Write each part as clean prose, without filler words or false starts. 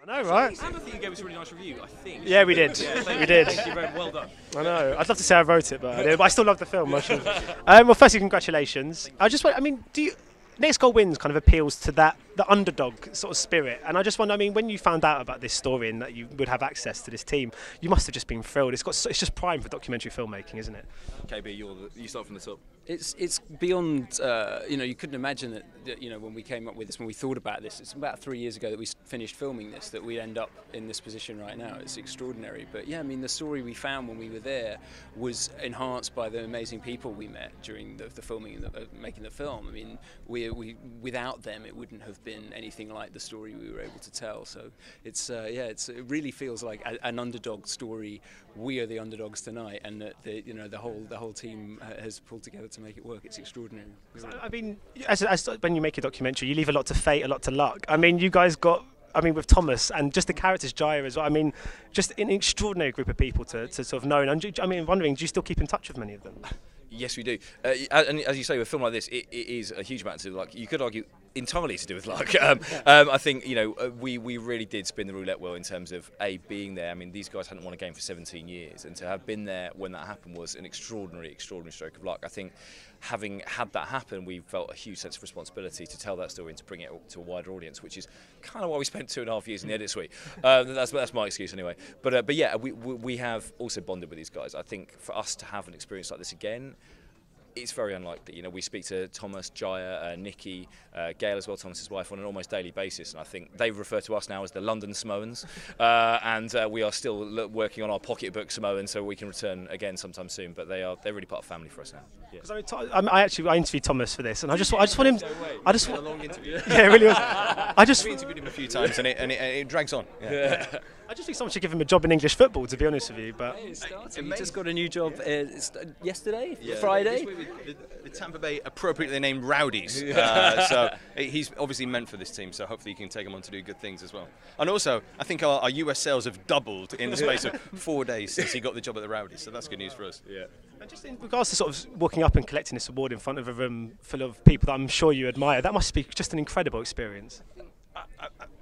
I know, right? And I think you gave us a really nice review, I think. Yeah, we did. We did. Thank you very well done. I know. I'd love to say I wrote it, but I still love the film. Well, firstly, congratulations. Next Goal Wins kind of appeals to the underdog sort of spirit, and I just wonder, when you found out about this story and that you would have access to this team, you must have just been thrilled. It's just prime for documentary filmmaking, isn't it? KB, you start from the top. It's beyond, you couldn't imagine that, when we came up with this, when we thought about this, it's about 3 years ago that we finished filming this, that we'd end up in this position right now. It's extraordinary. But yeah, the story we found when we were there was enhanced by the amazing people we met during the filming and making the film. We without them, it wouldn't have been anything like the story we were able to tell. So it really feels like an underdog story. We are the underdogs tonight, and that the whole team has pulled together to make it work. It's extraordinary. As when you make a documentary, you leave a lot to fate, a lot to luck. You guys got, with Thomas and just the characters, Jaya as well. Just an extraordinary group of people to sort of know. And I'm wondering, do you still keep in touch with many of them? Yes, we do. And as you say, with a film like this, it is a huge amount to do with luck. You could argue entirely to do with luck. I think we really did spin the roulette wheel in terms of being there. These guys hadn't won a game for 17 years, and to have been there when that happened was an extraordinary stroke of luck. I think having had that happen, we felt a huge sense of responsibility to tell that story and to bring it to a wider audience, which is kind of why we spent 2.5 years in the edit suite. That's my excuse anyway. But yeah, we have also bonded with these guys. I think for us to have an experience like this again, it's very unlikely. We speak to Thomas, Jaya, Nikki, Gail as well, Thomas's wife, on an almost daily basis, and I think they refer to us now as the London Samoans, and we are still working on our pocketbook Samoans, so we can return again sometime soon. But they're really part of family for us now. Yeah. I interviewed Thomas for this, and I just want him. I just want a long interview. Yeah, it really was. We interviewed him a few times, and it drags on. Yeah. I just think someone should give him a job in English football, to be honest with you. But he just got a new job yesterday, Friday. The Tampa Bay appropriately named Rowdies. So he's obviously meant for this team, so hopefully you can take him on to do good things as well. And also, I think our US sales have doubled in the space of 4 days since he got the job at the Rowdies, so that's good news for us. Yeah. And just in regards to sort of walking up and collecting this award in front of a room full of people that I'm sure you admire, that must be just an incredible experience.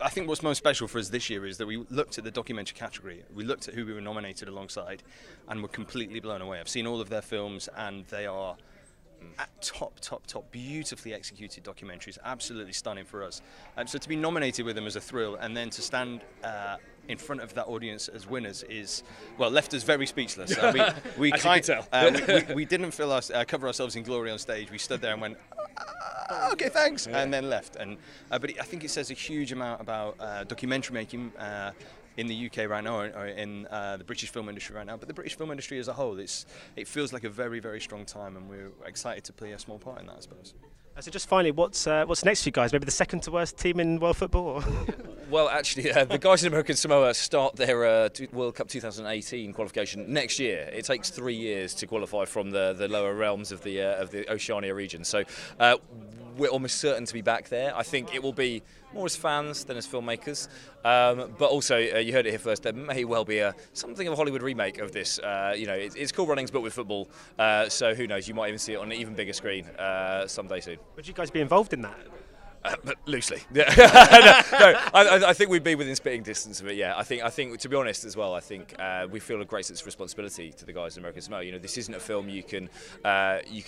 I think what's most special for us this year is that we looked at the documentary category, we looked at who we were nominated alongside, and were completely blown away. I've seen all of their films, and they are top, beautifully executed documentaries, absolutely stunning for us. So to be nominated with them is a thrill, and then to stand in front of that audience as winners left us very speechless. We didn't cover ourselves in glory on stage. We stood there and went, okay, thanks, and then left. But I think it says a huge amount about documentary making in the UK right now, or in the British film industry right now, but the British film industry as a whole. It feels like a very, very strong time, and we're excited to play a small part in that, I suppose. So just finally, what's next for you guys? Maybe the second to worst team in world football? Or? Well, actually, the guys in American Samoa start their World Cup 2018 qualification next year. It takes 3 years to qualify from the lower realms of the Oceania region. So we're almost certain to be back there. I think it will be more as fans than as filmmakers. But also, you heard it here first, there may well be something of a Hollywood remake of this. It's Cool Runnings, but with football. So who knows, you might even see it on an even bigger screen someday soon. Would you guys be involved in that? But loosely, yeah. I think we'd be within spitting distance of it. Yeah, I think to be honest as well, I think we feel a great sense of responsibility to the guys in American Samoa. This isn't a film you can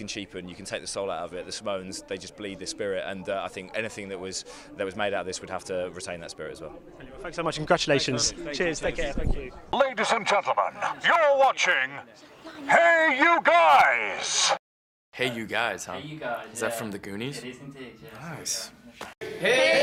cheapen, you can take the soul out of it. The Samoans, they just bleed the spirit, and I think anything that was made out of this would have to retain that spirit as well. Thanks so much, congratulations. Cheers, take care. Thank you. Ladies and gentlemen, you're watching Hey You Guys. Hey You Guys, huh? Hey You Guys. Is that from the Goonies? It is indeed, yes. Nice. Hey